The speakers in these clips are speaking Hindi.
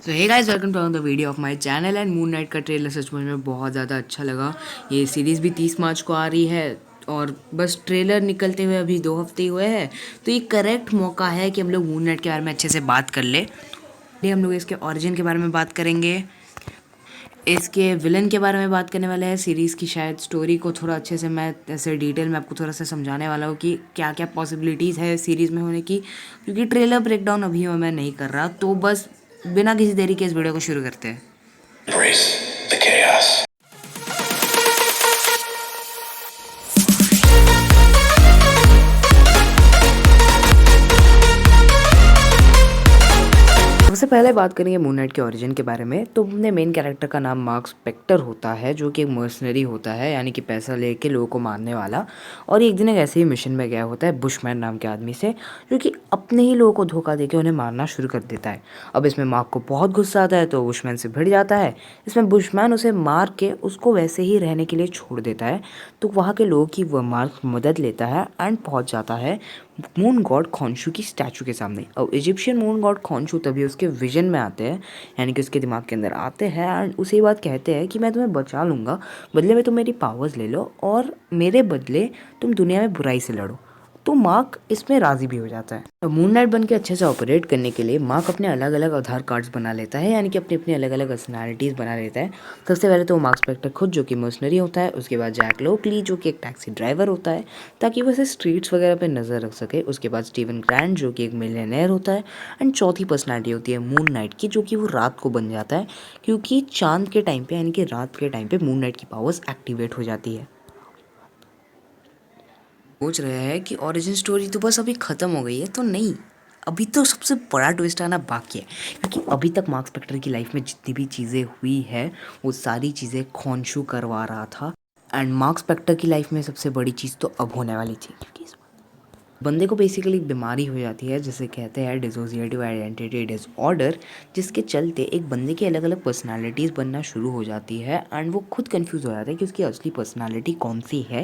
So hey guys, welcome to the video of my channel. And Moon Knight का ट्रेलर सच में बहुत ज़्यादा अच्छा लगा। ये सीरीज़ भी 30 मार्च को आ रही है और बस ट्रेलर निकलते हुए अभी 2 हफ्ते ही हुए हैं, तो ये करेक्ट मौका है कि हम लोग मून नाइट के बारे में अच्छे से बात कर ले। हम लोग इसके ओरिजिन के बारे में बात करेंगे, इसके विलन के बारे में बात करने वाले हैं, सीरीज़ की शायद स्टोरी को थोड़ा अच्छे से मैं ऐसे डिटेल में आपको थोड़ा सा समझाने वाला हूँ कि क्या क्या पॉसिबिलिटीज़ है सीरीज़ में होने की, क्योंकि ट्रेलर ब्रेकडाउन अभी मैं नहीं कर रहा। तो बस बिना किसी देरी के इस वीडियो को शुरू करते हैं। Embrace the chaos. सबसे पहले बात करेंगे मून नाइट के ओरिजिन के बारे में। तो अपने मेन कैरेक्टर का नाम मार्क स्पेक्टर होता है, जो कि एक मर्सनरी होता है, यानी कि पैसा लेके लोगों को मारने वाला। और एक दिन एक ऐसे ही मिशन में गया होता है बुशमैन नाम के आदमी से, जो कि अपने ही लोगों को धोखा देके उन्हें मारना शुरू कर देता है। अब इसमें मार्क को बहुत गुस्सा आता है, तो बुशमैन से भिड़ जाता है। इसमें बुशमैन उसे मार के उसको वैसे ही रहने के लिए छोड़ देता है। तो वहाँ के लोगों की वह मार्क मदद लेता है एंड पहुँच जाता है मून गॉड खोंशू की स्टैचू के सामने। और इजिप्शियन मून गॉड खोंशू तभी उसके विजन में आते हैं, यानी कि उसके दिमाग के अंदर आते हैं एंड उसी बात कहते हैं कि मैं तुम्हें बचा लूँगा, बदले में तुम मेरी पावर्स ले लो और मेरे बदले तुम दुनिया में बुराई से लड़ो। तो मार्क इसमें राज़ी भी हो जाता है। तो मून नाइट बन के अच्छे से ऑपरेट करने के लिए मार्क अपने अलग अलग आधार कार्ड्स बना लेता है, यानी कि अपनी अपनी अलग अलग पर्सनैलिटीज़ बना लेता है। सबसे पहले तो मार्क स्पेक्टर खुद, जो कि मर्सनरी होता है। उसके बाद जैक लोकली, जो कि एक टैक्सी ड्राइवर होता है, ताकि वो इसे स्ट्रीट्स वगैरह पे नज़र रख सके। उसके बाद स्टीवन ग्रैंड, जो कि एक मिलियनेयर होता है। एंड चौथी पर्सनैलिटी होती है मून नाइट की, जो कि वो रात को बन जाता है, क्योंकि चांद के टाइम पे, यानी कि रात के टाइम पे मून नाइट की पावर्स एक्टिवेट हो जाती है। सोच रहे हैं कि ओरिजिन स्टोरी तो बस अभी ख़त्म हो गई है, तो नहीं, अभी तो सबसे बड़ा ट्विस्ट आना बाकी है। क्योंकि अभी तक मार्क स्पेक्टर की लाइफ में जितनी भी चीज़ें हुई है, वो सारी चीज़ें खोंशू करवा रहा था। एंड मार्क स्पेक्टर की लाइफ में सबसे बड़ी चीज़ तो अब होने वाली थी, क्योंकि बंदे को बेसिकली बीमारी हो जाती है जिसे कहते हैं डिसोसिएटिव आइडेंटिटी डिसऑर्डर, जिसके चलते एक बंदे की अलग अलग पर्सनालिटीज़ बनना शुरू हो जाती है एंड वो खुद कंफ्यूज हो जाता है कि उसकी असली पर्सनालिटी कौन सी है।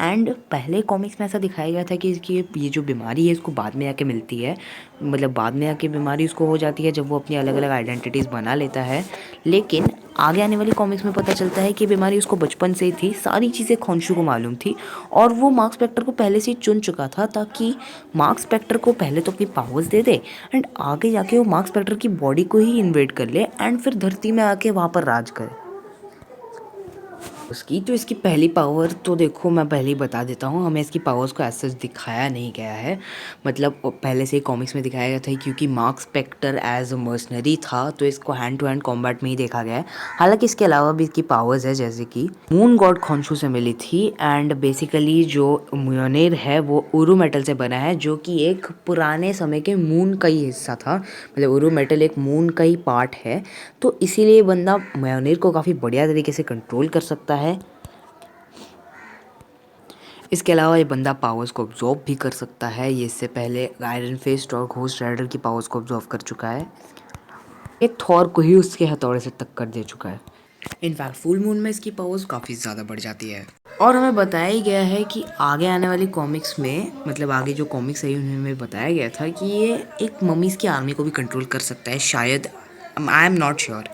एंड पहले कॉमिक्स में ऐसा दिखाया गया था कि इसकी ये जो बीमारी है इसको बाद में आके मिलती है, मतलब बाद में आके बीमारी उसको हो जाती है जब वो अपनी अलग अलग आइडेंटिटीज़ बना लेता है। लेकिन आगे आने वाली कॉमिक्स में पता चलता है कि बीमारी उसको बचपन से ही थी, सारी चीज़ें खोंशू को मालूम थी और वो मार्क स्पेक्टर को पहले से ही चुन चुका था, ताकि मार्क स्पेक्टर को पहले तो अपनी पावर्स दे दे एंड आगे जाके वो मार्क स्पेक्टर की बॉडी को ही इन्वेड कर ले एंड फिर धरती में आके वहाँ पर राज करे उसकी। तो इसकी पहली पावर तो देखो, मैं पहले ही बता देता हूँ, हमें इसकी पावर्स को ऐसा दिखाया नहीं गया है। मतलब पहले से ही कॉमिक्स में दिखाया गया था, क्योंकि Marc Spector as a mercenary था तो इसको हैंड टू हैंड कॉम्बैट में ही देखा गया है। हालांकि इसके अलावा भी इसकी पावर्स है, जैसे कि मून गॉड खोंशू से मिली थी। एंड बेसिकली जो म्योनेर है वो उरू मेटल से बना है, जो कि एक पुराने समय के मून का ही हिस्सा था। मतलब उरू मेटल एक मून का ही पार्ट है, तो इसीलिए बंदा म्योनेर को काफ़ी बढ़िया तरीके से कंट्रोल कर सकता है। इसके अलावा ये बंदा पावर्स को ऑब्जॉर्व भी कर सकता है। ये इससे पहले आयरन फिस्ट और घोस्ट राइडर की पावर्स को ऑब्जॉर्व कर चुका है। ये थॉर को ही उसके हथौड़े से टक्कर दे चुका है। इनफैक्ट फुल मून में इसकी पावर्स काफ़ी ज़्यादा बढ़ जाती है। और हमें बताया ही गया है कि आगे आने वाली कॉमिक्स में, मतलब आगे जो कॉमिक्स आई उनमें बताया गया था कि ये एक मम्मीज़ की आर्मी को भी कंट्रोल कर सकता है शायद, आई एम नॉट श्योर।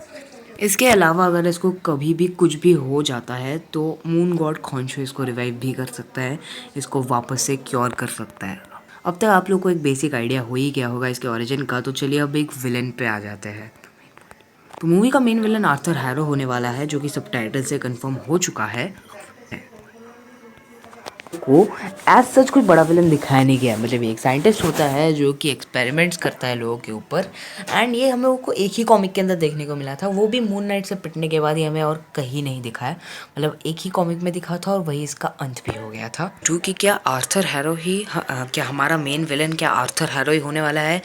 इसके अलावा अगर इसको कभी भी कुछ भी हो जाता है तो मून गॉड खोंशू इसको रिवाइव भी कर सकता है, इसको वापस से क्योर कर सकता है। अब तक आप लोग को एक बेसिक आइडिया हो ही गया होगा इसके ओरिजिन का, तो चलिए अब एक विलन पे आ जाते हैं। तो मूवी का मेन विलन आर्थर हैरो होने वाला है, जो कि सबटाइटल से कंफर्म हो चुका है। को एज सच कोई बड़ा विलन दिखाया नहीं गया। मतलब ये एक साइंटिस्ट होता है जो कि एक्सपेरिमेंट्स करता है लोगों के ऊपर। एंड ये हम लोगों को एक ही कॉमिक के अंदर देखने को मिला था, वो भी मून नाइट से पिटने के बाद ही, हमें और कहीं नहीं दिखाया। मतलब एक ही कॉमिक में दिखा था और वही इसका अंत भी हो गया था। क्योंकि क्या आर्थर हैरो ही क्या हमारा मेन विलन, क्या आर्थर हैरो ही होने वाला है?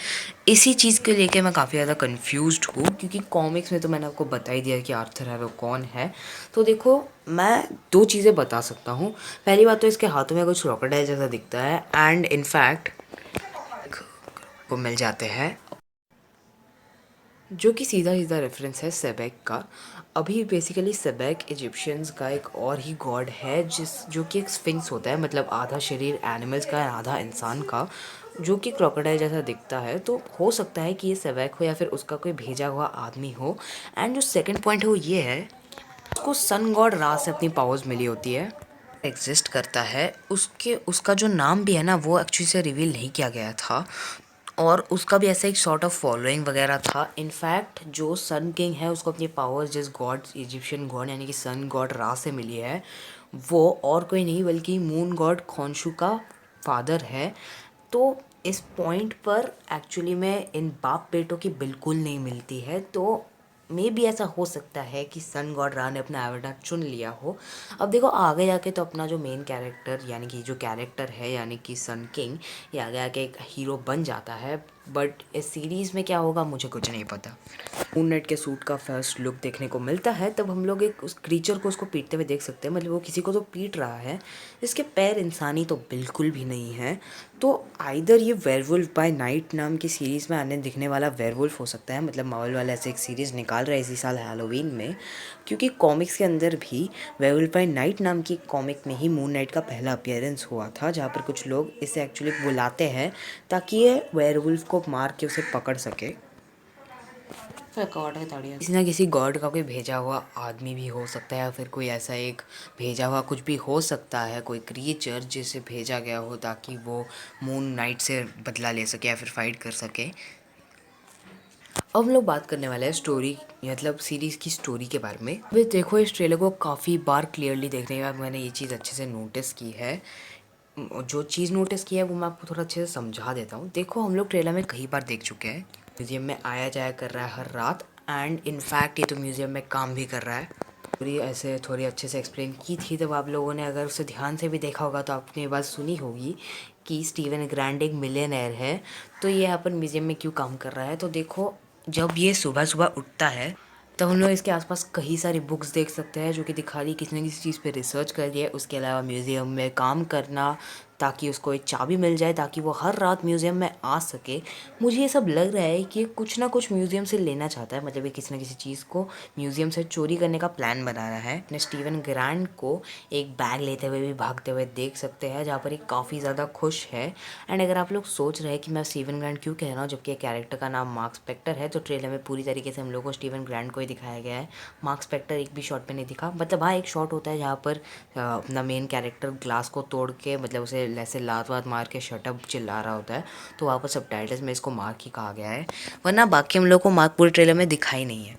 इसी चीज़ के लेके मैं काफ़ी ज़्यादा कंफ्यूज्ड हूँ, क्योंकि कॉमिक्स में तो मैंने आपको बता ही दिया कि आर्थर हैरो कौन है। तो देखो, मैं दो चीज़ें बता सकता हूँ। पहली बात तो इसके हाथों में कुछ क्रोकोडाइल जैसा दिखता है एंड इनफैक्ट को मिल जाते हैं, जो कि सीधा सीधा रेफरेंस है सेबेक का। अभी बेसिकली सेबेक इजिप्शियंस का एक और ही गॉड है, जो कि एक स्फिंक्स होता है, मतलब आधा शरीर एनिमल्स का है आधा इंसान का। जो कि क्रोकोडाइल जैसा दिखता है, तो हो सकता है कि ये सेवैक हो या फिर उसका कोई भेजा हुआ आदमी हो। एंड जो सेकंड पॉइंट है वो ये है, उसको सन गॉड रा से अपनी पावर्स मिली होती है, एग्जिस्ट करता है। उसका जो नाम भी है ना वो एक्चुअली से रिवील नहीं किया गया था, और उसका भी ऐसा एक सॉर्ट ऑफ फॉलोइंग वगैरह था। इनफैक्ट जो सन किंग है उसको अपनी पावर्स जिस गॉड इजिप्शियन गॉड यानी कि सन गॉड रा से मिली है, वो और कोई नहीं बल्कि मून गॉड खोंशू का फादर है। तो इस पॉइंट पर एक्चुअली में इन बाप बेटों की बिल्कुल नहीं मिलती है, तो मे भी ऐसा हो सकता है कि सन गॉड रा ने अपना एवटार चुन लिया हो। अब देखो आगे जाके तो अपना जो मेन कैरेक्टर यानी कि जो कैरेक्टर है यानी कि सन किंग, ये आगे आके एक हीरो बन जाता है, बट इस सीरीज़ में क्या होगा मुझे कुछ नहीं पता। मून नाइट के सूट का फर्स्ट लुक देखने को मिलता है, तब हम लोग एक उस क्रीचर को उसको पीटते हुए देख सकते हैं, मतलब वो किसी को तो पीट रहा है, इसके पैर इंसानी तो बिल्कुल भी नहीं है। तो आइदर ये वेयरवुल्फ बाय नाइट नाम की सीरीज़ में आने दिखने वाला वेयरवुल्फ हो सकता है, मतलब मार्वल वाला ऐसे एक सीरीज़ निकाल रहा है इसी साल हैलोवीन में, क्योंकि कॉमिक्स के अंदर भी वेयरवुल्फ बाय नाइट नाम की कॉमिक में ही मून नाइट का पहला अपीयरेंस हुआ था, जहाँ पर कुछ लोग इसे एक्चुअली बुलाते हैं ताकि ये वेयरवुल्फ को मार के उसे पकड़ सके। किसी ना किसी गॉड का कोई भेजा हुआ आदमी भी हो सकता है, या फिर कोई ऐसा एक भेजा हुआ कुछ भी हो सकता है, कोई क्रिएचर जिसे भेजा गया हो ताकि वो मून नाइट से बदला ले सके या फिर फाइट कर सके। अब हम लोग बात करने वाले हैं स्टोरी, मतलब सीरीज़ की स्टोरी के बारे में। अभी देखो इस ट्रेलर को काफ़ी बार क्लियरली देखने के बाद मैंने ये चीज़ अच्छे से नोटिस की है। जो चीज़ नोटिस की है वो मैं आपको थोड़ा अच्छे से समझा देता हूँ। देखो हम लोग ट्रेलर में कई बार देख चुके हैं, म्यूज़ियम में आया जाया कर रहा है हर रात, एंड इनफैक्ट ये तो म्यूज़ियम में काम भी कर रहा है। पूरी ऐसे थोड़ी अच्छे से एक्सप्लेन की थी, तब आप लोगों ने अगर उसे ध्यान से भी देखा होगा तो आपने ये बात सुनी होगी कि स्टीवन ग्रांड एक मिलियनेयर है, तो ये यहाँ पर म्यूज़ियम में क्यों काम कर रहा है। तो देखो जब ये सुबह सुबह उठता है तब हम लोग इसके आसपास कई सारी बुक्स देख सकते हैं जो कि दिखा रही किसी न किसी चीज़ पे रिसर्च कर रही है। उसके अलावा म्यूज़ियम में काम करना ताकि उसको एक चाबी मिल जाए ताकि वो हर रात म्यूज़ियम में आ सके। मुझे ये सब लग रहा है कि ये कुछ ना कुछ म्यूज़ियम से लेना चाहता है, मतलब ये किसी न किसी चीज़ को म्यूज़ियम से चोरी करने का प्लान बना रहा है। अपने स्टीवन ग्रांड को एक बैग लेते हुए भी भागते हुए देख सकते हैं, जहाँ पर ये काफ़ी ज़्यादा खुश है। एंड अगर आप लोग सोच रहे हैं कि मैं स्टीवन ग्रांड क्यों कह रहा हूँ जबकि कैरेक्टर का नाम मार्क स्पेक्टर है, तो ट्रेलर में पूरी तरीके से हम लोग को स्टीवन ग्रांड को ही दिखाया गया है। मार्क स्पेक्टर एक भी शॉट पे नहीं दिखा, मतलब हाँ एक शॉट होता है जहाँ पर अपना मेन कैरेक्टर ग्लास को तोड़ के मतलब उसे ऐसे लात वात मार के शटअप चिल्ला रहा होता है, तो वहाँ पर सबटाइटल्स में इसको मार्क ही कहा गया है, वरना बाकी हम लोग को मार्क पूरे ट्रेलर में दिखाई नहीं है।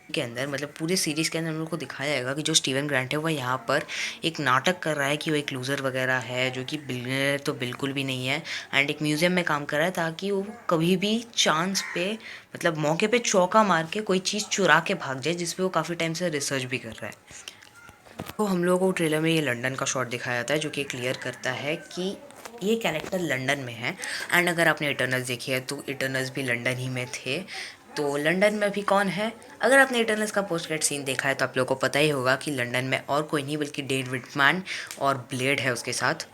के अंदर मतलब पूरे सीरीज़ के अंदर हम लोग को दिखाया जाएगा कि जो स्टीवन ग्रांट है वह यहाँ पर एक नाटक कर रहा है कि वो एक लूज़र वगैरह है जो कि बिलियनर तो बिल्कुल भी नहीं है, एंड एक म्यूज़ियम में काम कर रहा है ताकि वो कभी भी चांस पे मतलब मौके पे चौका मार के कोई चीज़ चुरा के भाग जाए जिस पे वो काफ़ी टाइम से रिसर्च भी कर रहा है। तो हम लोगों को ट्रेलर में ये लंदन का शॉट दिखाया जाता है जो कि क्लियर करता है कि ये कैरेक्टर लंदन में है। एंड अगर आपने इटर्नल्स देखी है तो इटर्नल्स भी लंदन ही में थे, तो लंदन में अभी कौन है। अगर आपने इटर्नल्स का पोस्ट क्रेडिट सीन देखा है तो आप लोगों को पता ही होगा कि लंदन में और कोई नहीं बल्कि डेविड विटमैन और ब्लेड है उसके साथ।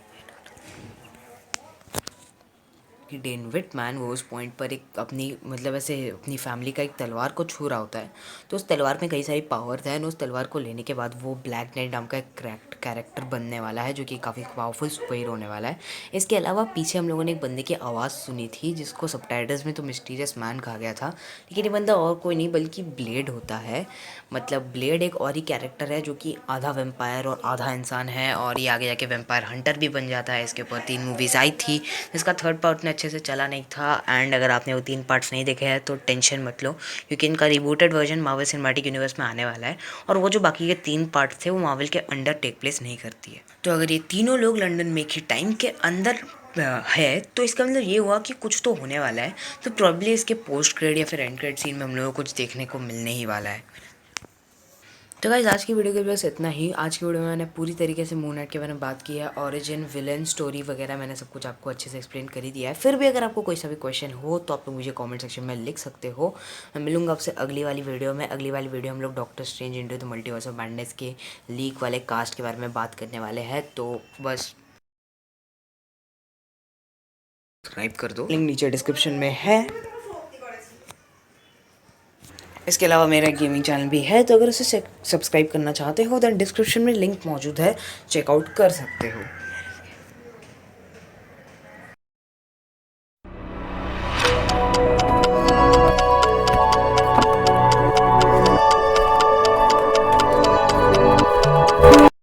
कि डेन विटमैन वो उस पॉइंट पर एक अपनी मतलब ऐसे अपनी फैमिली का एक तलवार को छू रहा होता है, तो उस तलवार में कई सारी पावर्स हैं, उस तलवार को लेने के बाद वो ब्लैक नाइट नाम का एक कैरेक्टर बनने वाला है जो कि काफ़ी पावरफुल सुपर हीरो होने वाला है। इसके अलावा पीछे हम लोगों ने एक बंदे की आवाज़ सुनी थी जिसको सबटाइटल्स में तो मिस्टीरियस मैन कहा गया था, लेकिन ये बंदा और कोई नहीं बल्कि ब्लेड होता है। मतलब ब्लेड एक और ही कैरेक्टर है जो कि आधा वेम्पायर और आधा इंसान है, और ये आगे जाके वेम्पायर हंटर भी बन जाता है। इसके ऊपर 3 मूवीज़ आई थी, इसका थर्ड पार्ट ने अच्छे से चला नहीं था, एंड अगर आपने वो 3 पार्ट्स नहीं देखे हैं तो टेंशन मत लो क्योंकि इनका rebooted version Marvel cinematic universe में आने वाला है, और वो जो बाकी के 3 पार्ट्स थे वो मार्वल के अंडर टेक प्लेस नहीं करती है। तो अगर ये तीनों लोग लंदन में ही टाइम के अंदर है तो इसका मतलब ये हुआ कि कुछ तो होने वाला है, तो प्रॉब्ली इसके पोस्ट क्रेडिट या फिर एंड क्रेडिट सीन में हम लोगों को कुछ देखने को मिलने ही वाला है। तो गाइस आज की वीडियो के बस इतना ही। आज की वीडियो में मैंने पूरी तरीके से मून नाइट के बारे में बात की है, ओरिजिन विलन स्टोरी वगैरह मैंने सब कुछ आपको अच्छे से एक्सप्लेन कर ही दिया है। फिर भी अगर आपको कोई सा भी क्वेश्चन हो तो आप लोग मुझे कमेंट सेक्शन में लिख सकते हो। मैं मिलूंगा आपसे अगली वाली वीडियो में। अगली वाली वीडियो हम लोग doctor strange into the multiverse of madness के लीक वाले कास्ट के बारे में बात करने वाले हैं, तो बस सब्सक्राइब कर दो, लिंक नीचे डिस्क्रिप्शन में है। इसके अलावा मेरा गेमिंग चैनल भी है, तो अगर उसे सब्सक्राइब करना चाहते हो तो डिस्क्रिप्शन में लिंक मौजूद है, चेकआउट कर सकते हो।